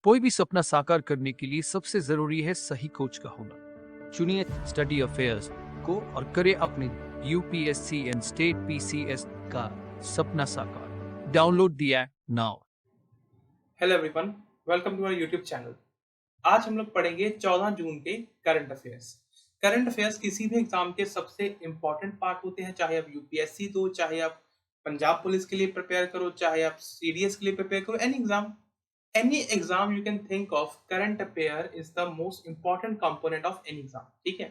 कोई भी सपना साकार करने के लिए सबसे जरूरी है सही कोच का होना। चुनिए स्टडी अफेयर्स को और करें अपने यूपीएससी एंड स्टेट पीसीएस का सपना साकार। Download the app now. Hello everyone, welcome to our YouTube channel. आज हम लोग पढ़ेंगे 14 जून के करंट अफेयर्स। करंट अफेयर्स किसी भी एग्जाम के सबसे इंपॉर्टेंट पार्ट होते हैं, चाहे आप यूपीएससी दो, चाहे आप पंजाब पुलिस के लिए प्रिपेयर करो, चाहे आप सीडीएस के लिए प्रिपेयर करो, any exam you can think of, current affair is the most important component of any exam. ठीक है,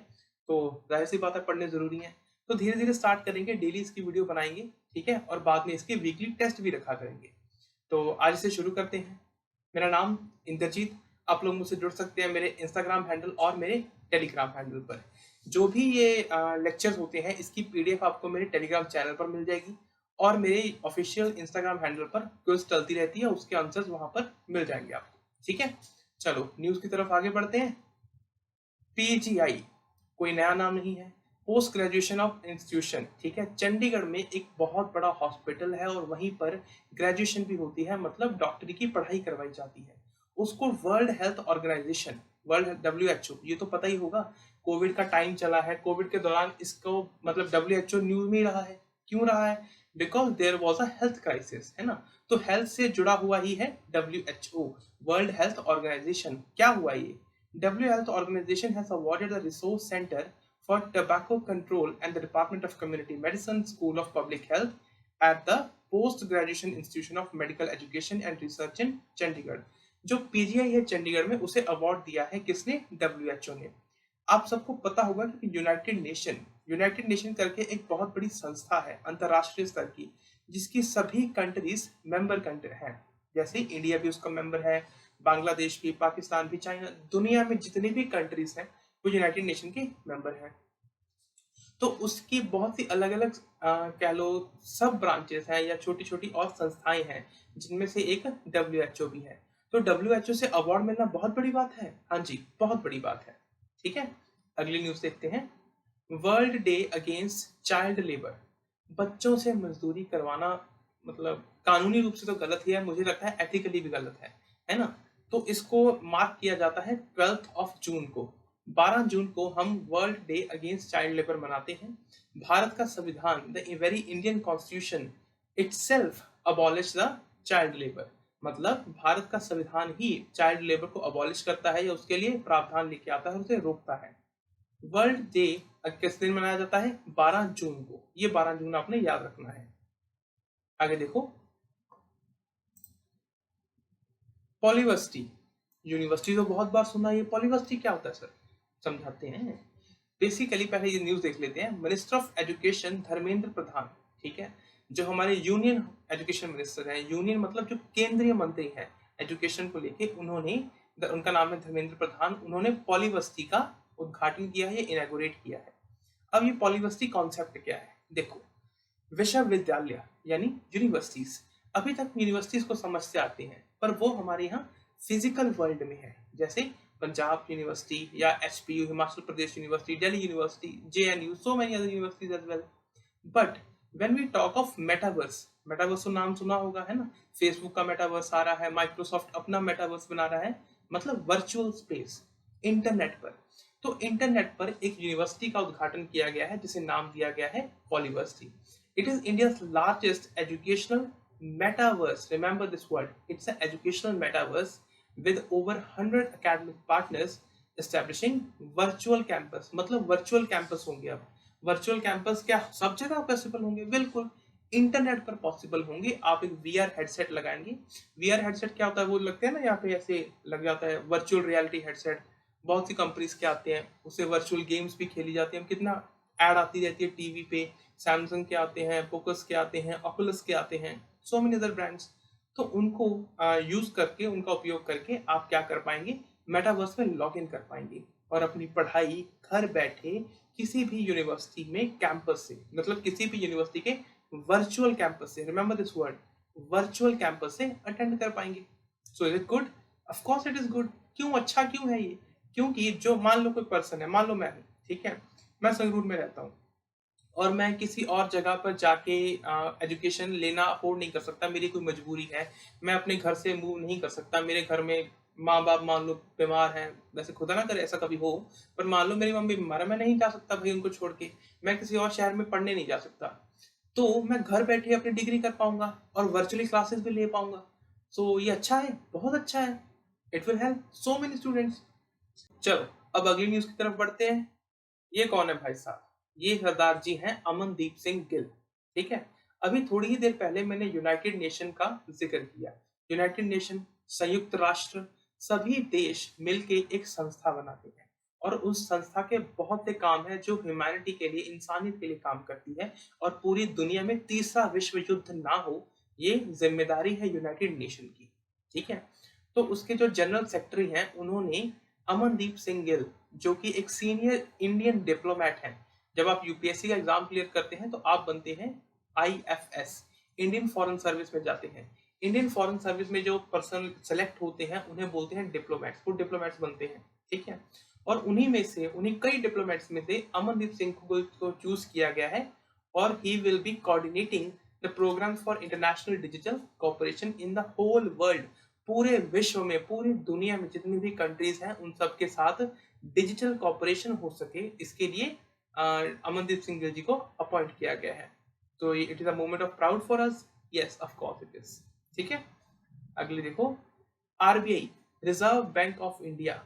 तो जाहिर सी बात है पढ़ने जरूरी है। तो धीरे धीरे स्टार्ट करेंगे, डेली इसकी वीडियो बनाएंगे, ठीक है, और बाद में इसके वीकली टेस्ट भी रखा करेंगे। तो आज से शुरू करते हैं। मेरा नाम इंद्रजीत। आप लोग मुझसे जुड़ सकते हैं मेरे इंस्टाग्राम हैंडल और मेरे टेलीग्राम हैंडल पर। जो भी ये लेक्चर्स होते हैं, इसकी पीडीएफ आपको मेरे टेलीग्राम चैनल पर मिल जाएगी और मेरे ऑफिशियल इंस्टाग्राम हैंडल पर क्विज चलती रहती है, उसके आंसर्स वहां पर मिल जाएंगे आपको। ठीक है, चलो न्यूज की तरफ आगे बढ़ते हैं। पीजीआई कोई नया नाम नहीं है, पोस्ट ग्रेजुएशन ऑफ इंस्टीट्यूशन। ठीक है, चंडीगढ़ में एक बहुत बड़ा हॉस्पिटल है और वहीं पर ग्रेजुएशन भी होती है, मतलब डॉक्टरी की पढ़ाई करवाई जाती है। उसको World Health Organization, world WHO, ये तो पता ही होगा। कोविड का टाइम चला है, कोविड के दौरान इसको मतलब WHO न्यूज में ही रहा है। क्यों रहा है? Because there was a health crisis, है ना। तो हेल्थ से जुड़ा हुआ ही है WHO, वर्ल्ड हेल्थ ऑर्गेनाइजेशन। क्या हुआ ये? WHO Health Organization has awarded the Resource Center for Tobacco Control and the Department of Community Medicine School of Public Health at the Post Graduation Institution of Medical Education and Research in Chandigarh। जो PGI है चंडीगढ़ में, उसे award दिया है किसने? WHO ने। आप सबको पता होगा कि यूनाइटेड नेशन करके एक बहुत बड़ी संस्था है अंतरराष्ट्रीय स्तर की, जिसकी सभी कंट्रीज मेंबर कंट्री हैं। जैसे इंडिया भी उसका मेंबर है, बांग्लादेश भी, पाकिस्तान भी, चाइना, दुनिया में जितनी भी कंट्रीज हैं वो यूनाइटेड नेशन के मेंबर हैं। तो उसकी बहुत सी अलग अलग कह लो सब ब्रांचेस हैं या छोटी छोटी और संस्थाएं हैं, जिनमें से एक WHO भी है। तो WHO से अवार्ड मिलना बहुत बड़ी बात है। हाँ जी, बहुत बड़ी बात है। ठीक है, अगली न्यूज देखते हैं। World day against child labour. बच्चों से मजदूरी करवाना मतलब कानूनी रूप से तो गलत ही है, मुझे लगता है एथिकली भी गलत है ना। तो इसको मार्क किया जाता है 12 जून को। 12 जून को हम world day against child labour मनाते हैं। भारत का संविधान, the very Indian constitution itself abolish the child labour. मतलब भारत का संविधान ही चाइल्ड लेबर को अबॉलिश करता है या उसके लिए प्रावधान लेके आता है, उसे रोकता है। वर्ल्ड डे किस दिन मनाया जाता है? 12 जून को। ये 12 जून आपने याद रखना है। आगे देखो, पॉलीवर्सिटी। यूनिवर्सिटी तो बहुत बार सुना, ये पॉलीवर्सिटी क्या होता है सर? समझाते हैं। बेसिकली पहले ये न्यूज देख लेते हैं। Minister of education Dharmendra Pradhan, ठीक है, जो हमारे यूनियन एजुकेशन मिनिस्टर हैं, यूनियन मतलब जो केंद्रीय मंत्री हैं एजुकेशन को लेके, उनका नाम है धर्मेंद्र प्रधान। उन्होंने पॉलीवर्सिटी का उद्घाटन किया है, इनॉग्रेट किया है। अब ये पॉलीवर्सिटी कॉन्सेप्ट क्या है? देखो, विश्वविद्यालय यानी यूनिवर्सिटीज, अभी तक यूनिवर्सिटीज को समझते आते हैं, पर वो हमारे यहाँ फिजिकल वर्ल्ड में है। जैसे पंजाब यूनिवर्सिटी या HPU, Himachal Pradesh University, Delhi University, JNU, so many other universities as well. But when we talk of metaverse, metaverse तो नाम सुना होगा, है ना। फेसबुक का मेटावर्स आ रहा है, माइक्रोसॉफ्ट अपना मेटावर्स बना रहा है, मतलब वर्चुअल स्पेस इंटरनेट पर। तो इंटरनेट पर एक यूनिवर्सिटी का उद्घाटन किया गया है, जिसे नाम दिया गया है पॉलीवर्सिटी। It is India's largest educational metaverse. Remember this word. It's an educational metaverse with over 100 academic partners establishing virtual campus. मतलब virtual campus होंगे अब। virtual campus क्या सब जगह पॉसिबल होंगे? बिल्कुल, इंटरनेट पर पॉसिबल होंगे। आप एक VR हेडसेट लगाएंगे। VR हेडसेट क्या होता है? वो लगते हैं ना यहाँ पे ऐसे लग जाता है, वर्चुअल रियलिटी हेडसेट। बहुत सी कंपनीज के आते हैं, उससे वर्चुअल गेम्स भी खेली जाती है। कितना ऐड आती रहती है टीवी पे। सैमसंग के आते हैं, फोकस के आते हैं, ऑकुलस के आते हैं, सो मेनी अदर ब्रांड्स। तो उनको यूज करके, उनका उपयोग करके आप क्या कर पाएंगे? मेटावर्स में लॉग इन कर पाएंगे और अपनी पढ़ाई घर बैठे किसी भी यूनिवर्सिटी में कैंपस से, मतलब किसी भी यूनिवर्सिटी के वर्चुअल कैंपस से, remember this word, virtual campus से अटेंड कर पाएंगे। So is it good? Of course it is good. क्यों अच्छा क्यों है ये? क्योंकि जो मान लो कोई पर्सन है, मान लो मैं हूं, ठीक है, मैं संगरूर में रहता हूँ और मैं किसी और जगह पर जाके एजुकेशन लेना अफोर्ड नहीं कर सकता, मेरी कोई मजबूरी है, मैं अपने घर से मूव नहीं कर सकता, मेरे घर में माँ बाप मान लो बीमार हैं, वैसे खुदा ना करे ऐसा कभी हो, पर मान लो मेरी मम्मी बीमार है, मैं नहीं जा सकता भाई उनको छोड़ के, मैं किसी और शहर में पढ़ने नहीं जा सकता, तो मैं घर बैठे अपनी डिग्री कर पाऊंगा और वर्चुअली क्लासेस भी ले पाऊंगा। सो ये अच्छा है, बहुत अच्छा है। It will help so many students. चलो अब अगली न्यूज की तरफ बढ़ते हैं। ये कौन है भाई साहब? ये सरदार जी हैं अमनदीप सिंह गिल। ठीक है, अभी थोड़ी ही देर पहले मैंने यूनाइटेड नेशन का जिक्र किया। यूनाइटेड नेशन, संयुक्त राष्ट्र, सभी देश मिलके एक संस्था बनाते हैं और उस संस्था के बहुत से काम है जो ह्यूमैनिटी के लिए, इंसानियत के लिए काम करती है और पूरी दुनिया में तीसरा विश्व युद्ध ना हो, ये जिम्मेदारी है यूनाइटेड नेशन की। ठीक है, तो उसके जो जनरल सेक्रेटरी हैं उन्होंने अमनदीप सिंह गिल, जो कि एक सीनियर इंडियन डिप्लोमेट हैं, जब आप यूपीएससी का एग्जाम क्लियर करते हैं तो आप बनते हैं आईएफएस, इंडियन फॉरेन सर्विस में जाते हैं। इंडियन फॉरेन सर्विस में जो पर्सन सेलेक्ट होते हैं उन्हें बोलते हैं डिप्लोमेट्स, वो डिप्लोमेट्स बनते हैं। ठीक है, और उन्हीं में से, उन्हीं कई डिप्लोमेट्स में से अमनदीप सिंह को चूज किया गया है और he will be coordinating the programme for international digital cooperation in the whole world. पूरे विश्व में, पूरी दुनिया में जितनी भी कंट्रीज हैं उन सब के साथ डिजिटल कॉपरेशन हो सके, इसके लिए अमनदीप सिंह गिल जी को अपॉइंट किया गया है। तो it is a moment of proud for us. Yes, of course it is. ठीक है, अगले देखो, RBI, reserve bank of India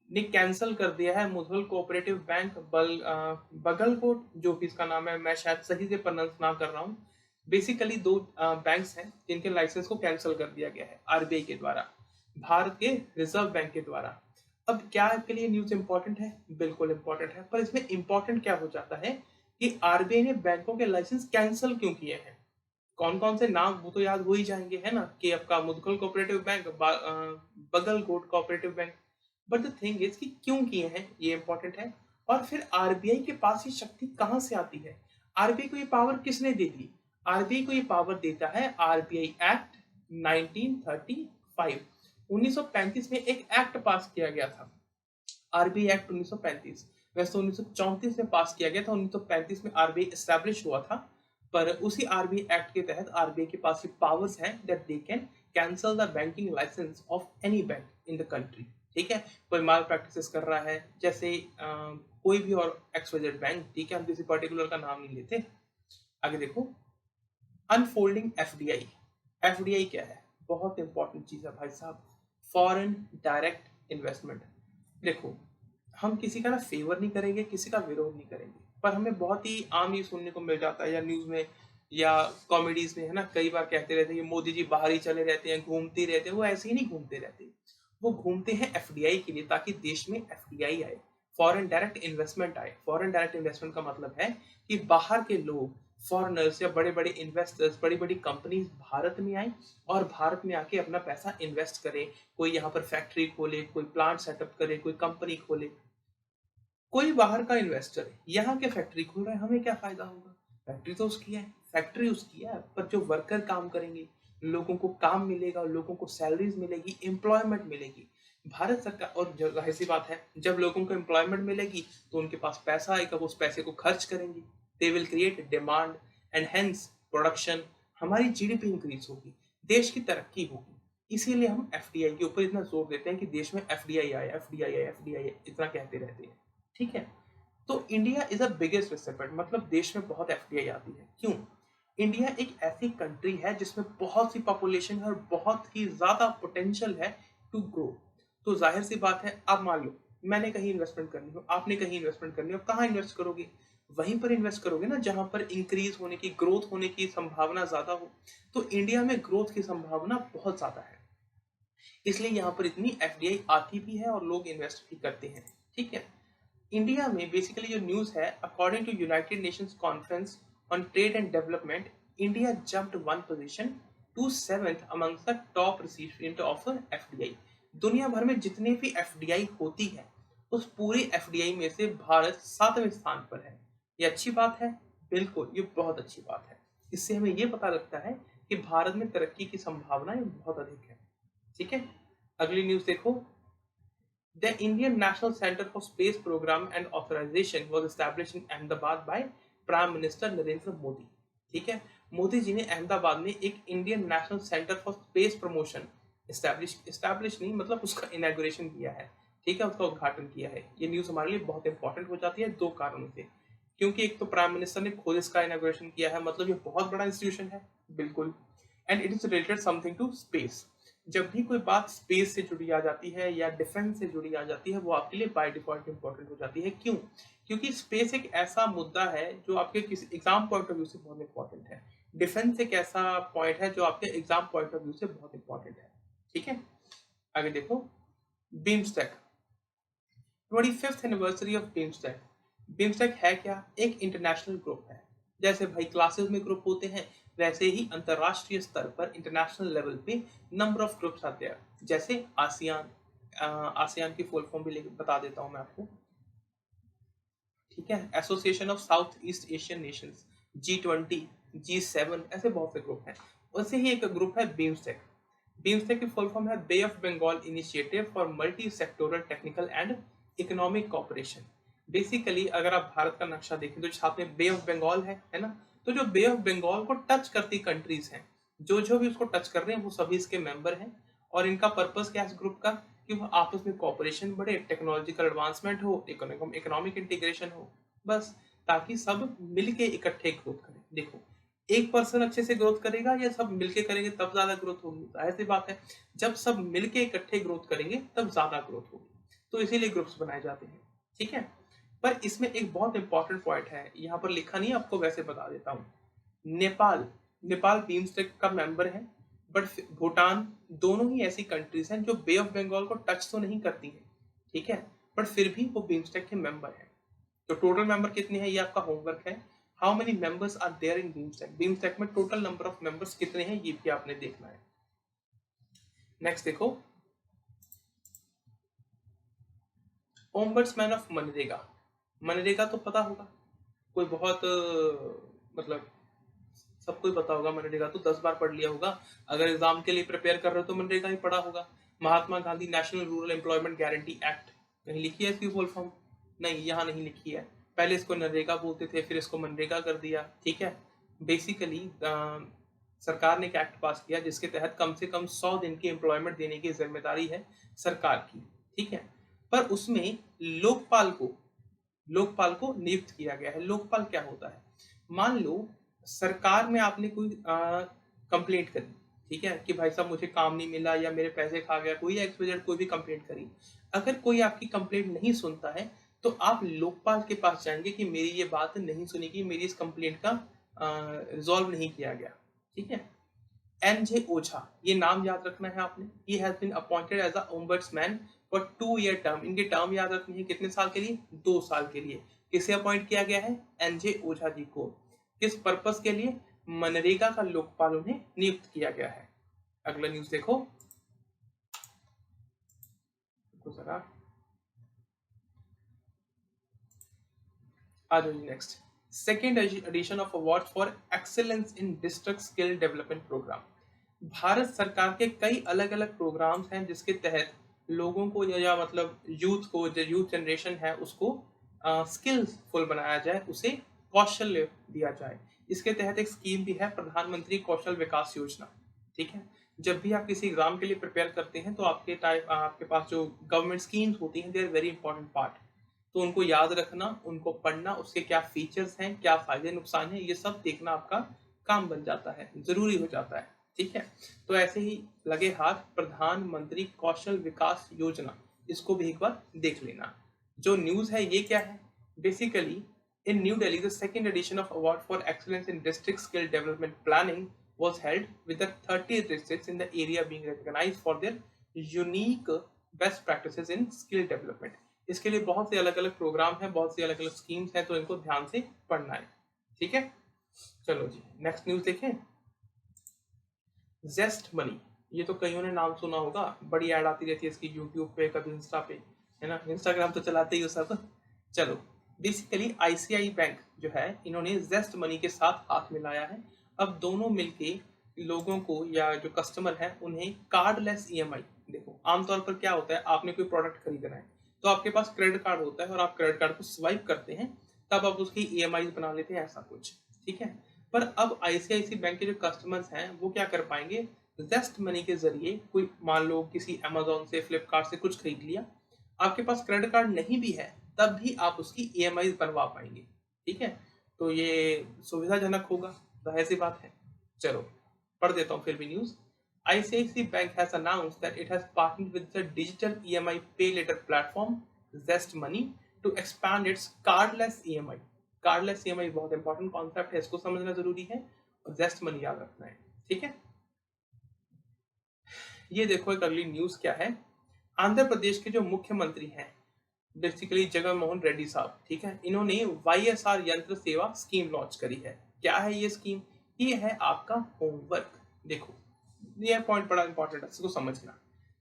ने कैंसिल कर दिया है मुथुल कोऑपरेटिव बैंक बगलकोट, जो कि इसका नाम है, मैं शायद सही से प्रोनाउंस ना कर रहा हूँ। बेसिकली दो बैंक्स हैं जिनके लाइसेंस को कैंसिल कर दिया गया है आरबीआई के द्वारा, भारत के रिजर्व बैंक के द्वारा। अब क्या आपके लिए न्यूज इंपॉर्टेंट है? बिल्कुल इंपॉर्टेंट है, पर इसमें इंपॉर्टेंट क्या हो जाता है कि आरबीआई ने बैंकों के लाइसेंस कैंसिल क्यों किए हैं। कौन कौन से नाम वो तो याद हो ही जाएंगे, है ना, कि आपका Mudkhal cooperative bank, Bagalkot cooperative bank. But the thing is कि क्यों किए हैं, ये इंपॉर्टेंट है। और फिर आरबीआई के पास ये शक्ति कहां से आती है? आरबीआई को ये पावर किसने दे दी? आरबीआई को ये पावर देता है आरबीआई एक्ट 1935। 1935 में एक एक्ट पास किया गया था, आरबीआई एक्ट 1935। वैसे 1934 में पास किया गया था, 1935 में आरबीआई एस्टैब्लिश हुआ था। पर उसी आरबीआई एक्ट के तहत आरबीआई के पास ये पावर्स हैं that they can cancel the banking licence of any bank in the country. ठीक है, कोई माल प्रैक्टिस कर रहा है, जैसे कोई भी और एक्सवाइजेड बैंक, ठीक है, हम किसी पर्टिकुलर का नाम नहीं लेते। आगे देखो, अनफोल्डिंग एफडीआई। एफडीआई क्या है? बहुत इंपॉर्टेंट चीज है भाई साहब, फॉरेन डायरेक्ट इन्वेस्टमेंट। देखो, हम किसी का ना फेवर नहीं करेंगे, किसी का विरोध नहीं करेंगे, पर हमें बहुत ही आम ये सुनने को मिल जाता है, या न्यूज में या कॉमेडीज में, है ना, कई बार कहते रहते हैं कि मोदी जी बाहर ही चले रहते हैं, घूमते रहते हैं। वो ऐसे ही नहीं घूमते रहते, वो घूमते हैं एफडीआई के लिए, ताकि देश में एफडीआई आए, फॉरेन डायरेक्ट इन्वेस्टमेंट आए। फॉरेन डायरेक्ट इन्वेस्टमेंट का मतलब है कि बाहर के लोग, फॉरेनर्स या बड़े बड़े इन्वेस्टर्स, बड़ी बड़ी कंपनीज भारत में आए और भारत में आके अपना पैसा इन्वेस्ट करें। कोई यहाँ पर फैक्ट्री खोले, कोई प्लांट सेटअप करे, कोई कंपनी खोले। कोई बाहर का इन्वेस्टर यहाँ के फैक्ट्री खोल रहा है, हमें क्या फायदा होगा? फैक्ट्री तो उसकी है, फैक्ट्री उसकी है, पर जो वर्कर काम करेंगे, लोगों को काम मिलेगा, लोगों को सैलरीज मिलेगी, एम्प्लॉयमेंट मिलेगी। भारत सरकार, और जाहिर सी बात है, जब लोगों को एम्प्लॉयमेंट मिलेगी तो उनके पास पैसा आएगा, वो उस पैसे को खर्च करेंगे। They will create demand and hence production, हमारी जीडीपी इंक्रीज होगी, देश की तरक्की होगी। इसीलिए हम एफडीआई के ऊपर इतना जोर देते हैं कि देश में एफडीआई आए, एफडीआई आए, एफडीआई आए, इतना कहते रहते हैं। ठीक है, तो India is a biggest recipient, मतलब देश में बहुत एफडीआई आती है। क्यों? इंडिया एक ऐसी कंट्री है जिसमें बहुत सी पॉपुलेशन है और बहुत ही ज्यादा पोटेंशियल है टू ग्रो। तो जाहिर सी बात है, आप मान लो मैंने कहीं इन्वेस्टमेंट करनी हो, आपने कहीं इन्वेस्टमेंट करनी हो, कहाँ इन्वेस्ट करोगे? वहीं पर इन्वेस्ट करोगे ना जहां पर इंक्रीज होने की, ग्रोथ होने की संभावना ज्यादा हो। तो इंडिया में ग्रोथ की संभावना बहुत ज्यादा है, इसलिए यहाँ पर इतनी एफडीआई आती भी है और लोग इन्वेस्ट भी करते हैं। ठीक है, इंडिया में बेसिकली जो न्यूज है, according to United Nations Conference on Trade and Development, India jumped one position to 7th amongst the top recipient of FDI. दुनिया भर में जितने भी एफडीआई होती है, उस पूरी एफडीआई में से भारत 7वें स्थान पर है। ये अच्छी बात है? बिल्कुल, ये बहुत अच्छी बात है। इससे हमें ये पता लगता है कि भारत में तरक्की की संभावनाएं बहुत अधिक है। ठीक है, अगली न्यूज देखो, The Indian National Center for Space Program and Authorization was established in Ahmedabad by Prime Minister Narendra Modi. ठीक है, मोदी जी ने अहमदाबाद में एक Indian national centre for space promotion establish नहीं मतलब उसका इनॉग्रेशन किया है, ठीक है, उसका उद्घाटन किया है। ये न्यूज़ हमारे लिए बहुत इंपॉर्टेंट हो जाती है 2 कारणों से। क्योंकि एक तो प्राइम मिनिस्टर ने खुद इसका इनॉग्रेशन किया है, मतलब ये बहुत बड़ा इंस्टीट्यूशन है, बिल्कुल। And it is related something to space. जब भी कोई बात स्पेस से जुड़ी आ जाती है या डिफेंस से जुड़ी आ जाती है, वो आपके लिए बाय डिफॉल्ट इंपॉर्टेंट हो जाती है। क्यों? क्योंकि स्पेस एक ऐसा मुद्दा है जो आपके किसी एग्जाम पॉइंट ऑफ व्यू से बहुत इंपॉर्टेंट है। डिफेंस एक ऐसा पॉइंट है जो आपके एग्जाम पॉइंट ऑफ व्यू से बहुत इंपॉर्टेंट है, ठीक है। आगे देखो, BIMSTEC 25th anniversary of BIMSTEC. BIMSTEC है क्या? एक इंटरनेशनल ग्रुप है। जैसे भाई क्लासेस में ग्रुप होते हैं, वैसे ही अंतरराष्ट्रीय स्तर पर इंटरनेशनल लेवल पे नंबर ऑफ ग्रुप्स आते हैं। जैसे आसियान, आसियान की फुल फॉर्म भी बता देता हूँ मैं आपको, ठीक है। Association of south east Asian Nations, G20, G7, ऐसे बहुत से ग्रुप हैं। वैसे ही एक ग्रुप है बीमस्टेक। बीमस्टेक की फुल फॉर्म है bay of Bengal initiative for multi sectoral technical and economic cooperation. Basically अगर आप भारत का नक्शा देखें तो साथ में बे ऑफ बंगाल है ना। तो जो बे ऑफ बंगाल को टच करती कंट्रीज हैं, जो भी उसको टच कर रहे हैं वो सभी इसके मेंबर हैं। और इनका पर्पस क्या है इस ग्रुप का? कि वो आपस में कॉपरेशन बढ़े, टेक्नोलॉजिकल एडवांसमेंट हो, इकोनॉमिक इंटीग्रेशन हो, बस ताकि सब मिलके इकट्ठे ग्रोथ करें। देखो, एक पर्सन अच्छे से ग्रोथ करेगा या सब मिलके करेंगे तब ज्यादा ग्रोथ होगी? जाहिर सी बात है, जब सब मिलके इकट्ठे ग्रोथ करेंगे तब ज्यादा ग्रोथ होगी। तो इसीलिए ग्रुप्स बनाए जाते हैं, ठीक है। पर इसमें एक बहुत इंपॉर्टेंट पॉइंट है, यहाँ पर लिखा नहीं है, आपको वैसे बता देता हूँ। नेपाल नेपाल बीमस्टेक का मेंबर है, बट भूटान, दोनों ही ऐसी कंट्रीज हैं जो बे ऑफ बंगाल को टच तो नहीं करती हैं, ठीक है, बट फिर भी वो बीमस्टेक के मेंबर हैं। तो टोटल मेंबर कितने हैं, ये आपका होमवर्क है। How many members are there in BIMSTEC? BIMSTEC में टोटल नंबर ऑफ मेंबर्स कितने हैं, ये भी आपने देखना है। नेक्स्ट देखो, ओम्बड्समैन ऑफ मनरेगा। मनरेगा तो पता होगा, कोई बहुत मतलब सबको ही पता होगा। मनरेगा तो 10 बार पढ़ लिया होगा। अगर एग्जाम के लिए प्रिपेयर कर रहे हो तो मनरेगा ही पढ़ा होगा। Mahatma Gandhi national rural employment guarantee act, कहीं लिखी है इसकी फुल फॉर्म? नहीं, यहाँ नहीं लिखी है। पहले इसको नरेगा बोलते थे, फिर इसको मनरेगा कर दिया, ठीक है। बेसिकली सरकार ने एक एक्ट पास किया जिसके तहत कम से कम 100 दिन की एम्प्लॉयमेंट देने की जिम्मेदारी है सरकार की, ठीक है। पर उसमें लोकपाल को नियुक्त किया गया है। लोकपाल क्या होता है? मान लो सरकार में आपने कोई कंप्लेंट करी, ठीक है, कि भाई साहब मुझे काम नहीं मिला या मेरे पैसे खा गया, कोई एक्सवाइजेड कोई भी कंप्लेंट करी। अगर कोई आपकी कंप्लेंट नहीं सुनता है तो आप लोकपाल के पास जाएंगे कि मेरी ये बात नहीं सुनी गई, मेरी इस कंप्लेंट का रिजॉल्व नहीं किया गया, ठीक है। NJ ओझा, ये नाम याद रखना है आपने। He has been appointed as a ombudsman for 2-year term. इनकी टर्म याद रखनी है, कितने साल के लिए? 2 साल के लिए। किसे अपॉइंट किया गया है? NJ ओझा जी को। किस पर्पस के लिए? मनरेगा का लोकपाल उन्हें नियुक्त किया गया है। अगला न्यूज देखो, जरा आ जाओ जी। Next, second edition of award for excellence in district skill development program. Bharat सरकार के कई अलग अलग प्रोग्राम्स हैं जिसके तहत लोगों को या मतलब यूथ को, जो यूथ जनरेशन है उसको स्किलफुल बनाया जाए, उसे कौशल्य दिया जाए। इसके तहत एक स्कीम भी है, प्रधानमंत्री कौशल विकास योजना, ठीक है। जब भी आप किसी एग्जाम के लिए प्रिपेयर करते हैं तो आपके पास जो गवर्नमेंट स्कीम्स होती हैं, they are very important part. तो उनको याद रखना, उनको पढ़ना, उसके क्या फीचर्स हैं, क्या फायदे नुकसान हैं, ये सब देखना आपका काम बन जाता है, जरूरी हो जाता है, ठीक है। तो ऐसे ही लगे हाथ प्रधानमंत्री कौशल विकास योजना, इसको भी एक बार देख लेना। जो न्यूज है ये क्या है? Basically in new Delhi the second edition of award for excellence in district skill development planning was held with the 30 districts in the area being recognized for their unique best practices in skill development। इसके लिए बहुत से अलग अलग programme हैं, बहुत सी अलग अलग स्कीम्स हैं, तो इनको ध्यान से पढ़ना है, ठीक है। चलो जी, नेक्स्ट न्यूज देखें। जेस्ट मनी, ये तो कईयों ने नाम सुना होगा, बड़ी ऐड आती रहती है इसकी यूट्यूब पे, कभी इंस्टा पे, है ना। इंस्टाग्राम तो चलाते ही हो सब। चलो, बेसिकली आईसीआई बैंक जो है, इन्होंने जेस्ट मनी के साथ हाथ मिलाया है। अब दोनों मिलके लोगों को या जो कस्टमर है उन्हें कार्डलेस ईएमआई, देखो आमतौर पर क्या होता है, आपने कोई प्रोडक्ट खरीदना है तो आपके पास क्रेडिट कार्ड होता है और आप क्रेडिट कार्ड को स्वाइप करते हैं, तब आप उसकी ईएमआई बना लेते हैं, ऐसा कुछ, ठीक है। पर अब आईसीआईसी बैंक के जो कस्टमर्स हैं वो क्या कर पाएंगे, जेस्ट मनी के जरिए कोई मान लो किसी अमेजोन से, फ्लिपकार्ट से कुछ खरीद लिया, आपके पास क्रेडिट कार्ड नहीं भी है तब भी आप उसकी ईएमआई बनवा पाएंगे। ठीक है, तो ये सुविधाजनक होगा, जाहिर सी बात है। चलो पढ़ देता हूँ फिर भी news. ICICI Bank has announced that it has partnered with the digital EMI pay later platform Zest Money to expand its cardless EMI। Cardless EMI बहुत इंपॉर्टेंट कॉन्सेप्ट है, इसको समझना जरूरी है और जेस्ट मनी याद रखना है। ठीक है, ये देखो एक अगली न्यूज क्या है। आंध्र प्रदेश के जो मुख्यमंत्री हैं बेसिकली जगन मोहन रेड्डी साहब, ठीक है, इन्होंने YSR यंत्र सेवा स्कीम लॉन्च करी है। क्या है ये स्कीम? ये है आपका होमवर्क। देखो ये पॉइंट बड़ा इंपॉर्टेंट है, इसको समझना।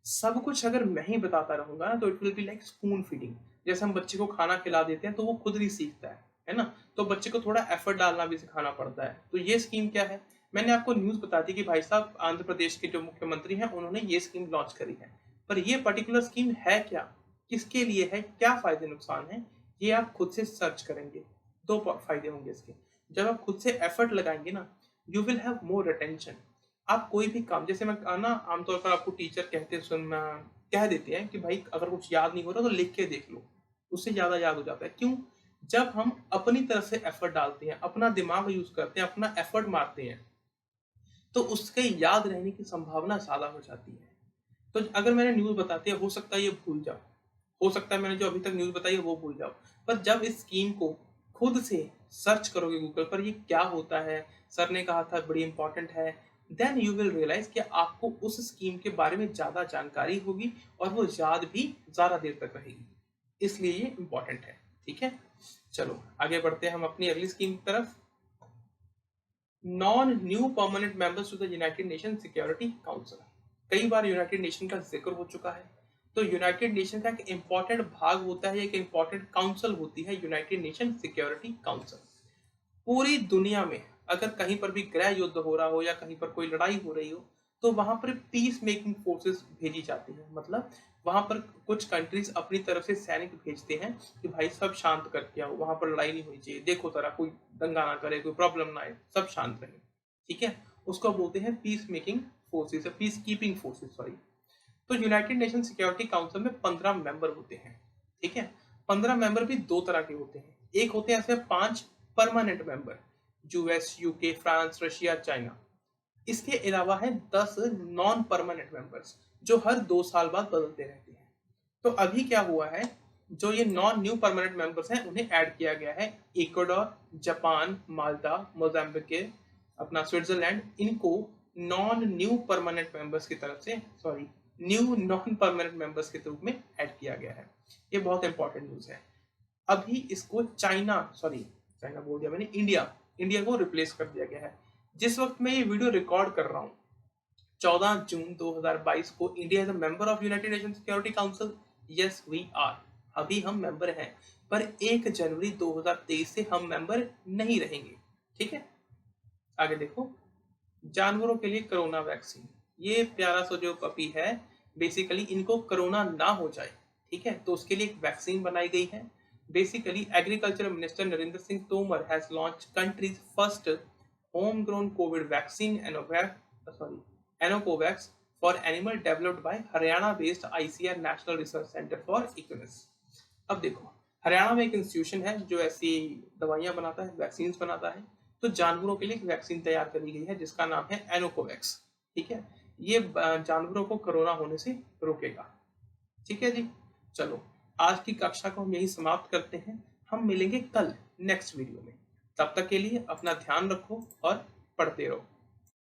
सब कुछ अगर मैं ही बताता रहूंगा ना तो it will be like spoon feeding. जैसे हम बच्चे को खाना खिला देते हैं तो वो खुद नहीं सीखता है ना, तो बच्चे को थोड़ा एफर्ट डालना भी सिखाना पड़ता है। तो ये स्कीम क्या है, मैंने आपको न्यूज बता दी कि भाई साहब आंध्र प्रदेश के जो मुख्यमंत्री हैं उन्होंने ये स्कीम लॉन्च करी है। पर ये पर्टिकुलर स्कीम है क्या, किसके लिए है, क्या फायदे नुकसान है, ये आप खुद से सर्च करेंगे। दो फायदे होंगे इसके। जब आप खुद से एफर्ट लगाएंगे ना, you will have more attention. आप कोई भी काम, जैसे मैं ना आमतौर पर आपको टीचर कह देते हैं कि भाई अगर कुछ याद नहीं हो रहा तो लिख के देख लो, उससे ज्यादा याद हो जाता है। क्यों? जब हम अपनी तरफ से एफर्ट डालते हैं, अपना दिमाग यूज करते हैं, अपना एफर्ट मारते हैं, तो उसके याद रहने की संभावना ज्यादा हो जाती है। तो अगर मैंने न्यूज बताती है, हो सकता है ये भूल जाओ, हो सकता है मैंने जो अभी तक न्यूज बताई है वो भूल जाओ। पर जब इस स्कीम को खुद से सर्च करोगे गूगल पर, ये क्या होता है, सर ने कहा था बड़ी इंपॉर्टेंट है, देन यू विल रियलाइज कि आपको उस स्कीम के बारे में ज्यादा जानकारी होगी और वो याद भी ज्यादा देर तक रहेगी। इसलिए ये इंपॉर्टेंट है। ठीक है, चलो आगे बढ़ते हैं हम अपनी अगली स्कीम की तरफ। Non new permanent members to the United Nation Security Council. कई बार यूनाइटेड नेशन का जिक्र हो चुका है। तो यूनाइटेड नेशन का एक इंपॉर्टेंट भाग होता है, एक इंपॉर्टेंट काउंसिल होती है यूनाइटेड नेशन सिक्योरिटी काउंसिल। पूरी दुनिया में अगर कहीं पर भी गृह युद्ध हो रहा हो या कहीं पर कोई लड़ाई हो रही हो तो वहां पर पीस मेकिंग फोर्सेस भेजी जाती है। मतलब वहां पर कुछ कंट्रीज अपनी तरफ से सैनिक भेजते हैं कि भाई सब शांत करके आओ, वहां पर लड़ाई नहीं होनी चाहिए, देखो जरा कोई दंगा ना करे, कोई प्रॉब्लम ना आए, सब शांत रहे। ठीक है, उसको बोलते हैं peace making forces, peace keeping forces, sorry. तो यूनाइटेड नेशन सिक्योरिटी काउंसिल में 15 मेंबर होते हैं। ठीक है, 15 मेंबर भी दो तरह के होते हैं। एक होते हैं ऐसे 5 permanent member, US, UK, France, Russia, China. इसके अलावा है 10 नॉन परमानेंट मेंबर्स जो हर 2 साल बाद बदलते रहते हैं। तो अभी क्या हुआ है, जो ये नॉन न्यू परमानेंट मेंबर्स हैं उन्हें ऐड किया गया है। इक्वाडोर, जापान, माल्टा, मोजाम्बिक, अपना स्विट्जरलैंड, इनको नॉन न्यू परमानेंट मेंबर्स की तरफ से, sorry, new non permanent members के रूप में ऐड किया गया है। ये बहुत इंपॉर्टेंट न्यूज है। अभी इसको चाइना बोल दिया मैंने, इंडिया को रिप्लेस कर दिया गया है। जिस वक्त मैं ये वीडियो रिकॉर्ड कर रहा हूँ 14 जून 2022 को, India is a member of United Nation Security Council. Yes we are, अभी हम मेंबर हैं, पर 1 जनवरी 2023 से हम मेंबर नहीं रहेंगे। ठीक है, आगे देखो। जानवरों के लिए कोरोना वैक्सीन। ये प्यारा सा जो पपी है, बेसिकली इनको कोरोना ना हो जाए, ठीक है, तो उसके लिए एक वैक्सीन बनाई गई है। Basically agriculture minister Narendra Singh Tomar has launch countries first home grown covid vaccine Anocovax for animal developed by Haryana based ICAR national research centre for equines. अब देखो, हरियाणा में एक इंस्टीट्यूशन है जो ऐसी दवाइयां बनाता है, वैक्सीन बनाता है। तो जानवरों के लिए एक वैक्सीन तैयार करी गई है जिसका नाम है एनोकोवैक्स। ठीक है, ये जानवरों को कोरोना होने से रोकेगा। ठीक है जी, चलो आज की कक्षा को हम यही समाप्त करते हैं। हम मिलेंगे कल नेक्स्ट वीडियो में। तब तक के लिए अपना ध्यान रखो और पढ़ते रहो।